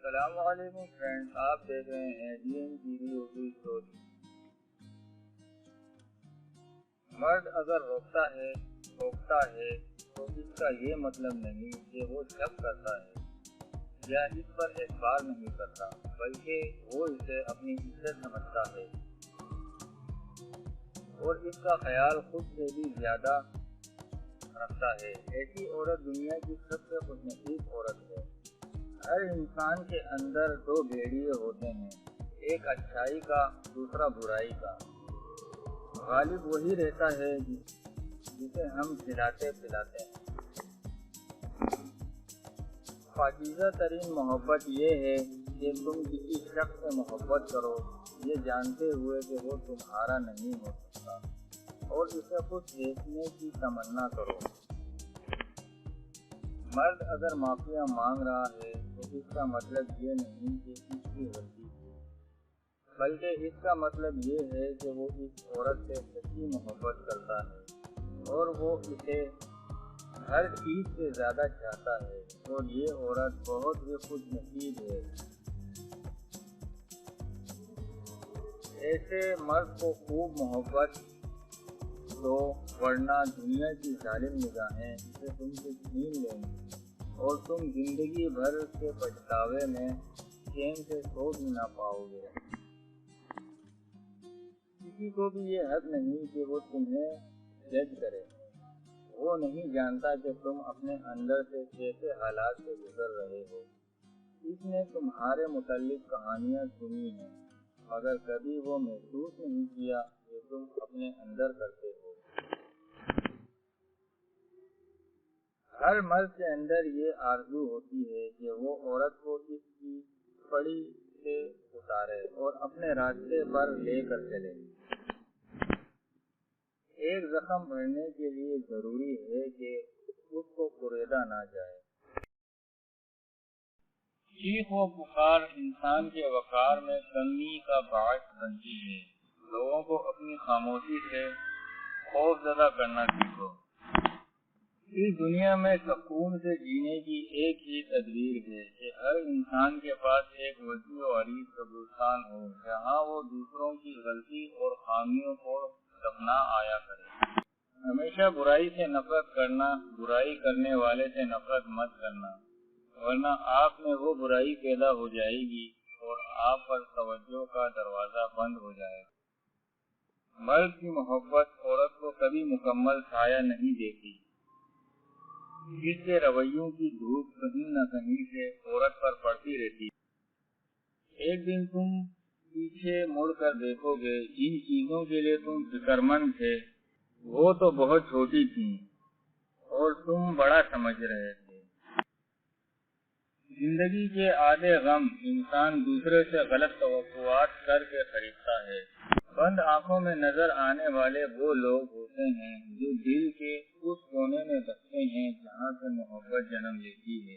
السلام علیکم فرینڈ، آپ دیکھ رہے ہیں DN اردو اسٹوری۔ مرد اگر روکتا ہے ٹوکتا ہے تو اس کا یہ مطلب نہیں کہ وہ شک کرتا ہے یا اس پر اعتبار نہیں کرتا، بلکہ وہ اسے اپنی عزت سمجھتا ہے اور اس کا خیال خود سے بھی زیادہ رکھتا ہے۔ ایسی عورت دنیا کی سب سے خوش نصیب عورت ہے۔ ہر انسان کے اندر دو بھیڑیے ہوتے ہیں، ایک اچھائی کا، دوسرا برائی کا۔ غالب وہی رہتا ہے جسے ہم کھلاتے پلاتے ہیں۔ پاکیزہ ترین محبت یہ ہے کہ تم کسی شخص سے محبت کرو یہ جانتے ہوئے کہ وہ تمہارا نہیں ہو سکتا، اور اسے خوش دیکھنے کی تمنا کرو۔ مرد اگر معافیاں مانگ رہا ہے تو اس کا مطلب یہ نہیں کہ اس کی غلطی ہے، بلکہ اس کا مطلب یہ ہے کہ وہ اس عورت سے سچی محبت کرتا ہے اور وہ اسے ہر چیز سے زیادہ چاہتا ہے، اور یہ عورت بہت ہی خوش نصیب ہے۔ ایسے مرد کو خوب محبت دو، ورنہ دنیا کی ظالم نگاہیں اسے تم سے چھین لیں گی اور تم زندگی بھر کے پچھتاوے میں چین سے سو بھی نہ پاؤ گے۔ کسی کو بھی یہ حق نہیں کہ وہ تمہیں جج کرے۔ وہ نہیں جانتا کہ تم اپنے اندر سے کیسے حالات سے گزر رہے ہو۔ اس نے تمہارے متعلق کہانیاں سنی ہیں، مگر کبھی وہ محسوس نہیں کیا کہ تم اپنے اندر کرتے ہو۔ ہر مرد کے اندر یہ آرزو ہوتی ہے کہ وہ عورت کو اس کی پڑی سے اتارے اور اپنے راستے پر لے کر چلے۔ ایک زخم بھرنے کے لیے ضروری ہے کہ اس کو کریدا نہ جائے۔ چیخ و پکار انسان کے وقار میں کمی کا باعث بنتی ہے۔ لوگوں کو اپنی خاموشی سے خوف زدہ کرنا سیکھو۔ اس دنیا میں سکون سے جینے کی ایک ہی تدبیر ہے کہ ہر انسان کے پاس ایک وسیع و عریض قبرستان ہو، جہاں وہ دوسروں کی غلطی اور خامیوں کو دفنا آیا کرے۔ ہمیشہ برائی سے نفرت کرنا، برائی کرنے والے سے نفرت مت کرنا، ورنہ آپ میں وہ برائی پیدا ہو جائے گی اور آپ پر توجہ کا دروازہ بند ہو جائے گا۔ مرد کی محبت عورت کو کبھی مکمل سایہ نہیں دیتی، جس کے رویوں کی دھوپ کہیں نہ کہیں سے عورت پر پڑتی رہتی۔ ایک دن تم پیچھے مڑ کر دیکھو گے، جن چیزوں کے لیے تم فکر مند تھے وہ تو بہت چھوٹی تھیں اور تم بڑا سمجھ رہے تھے۔ زندگی کے آدھے غم انسان دوسرے سے غلط توقعات کر کے خریدتا ہے۔ بند آنکھوں میں نظر آنے والے وہ لوگ ہوتے ہیں جو دل کے اس کونے میں بستے ہیں جہاں سے محبت جنم لیتی ہے۔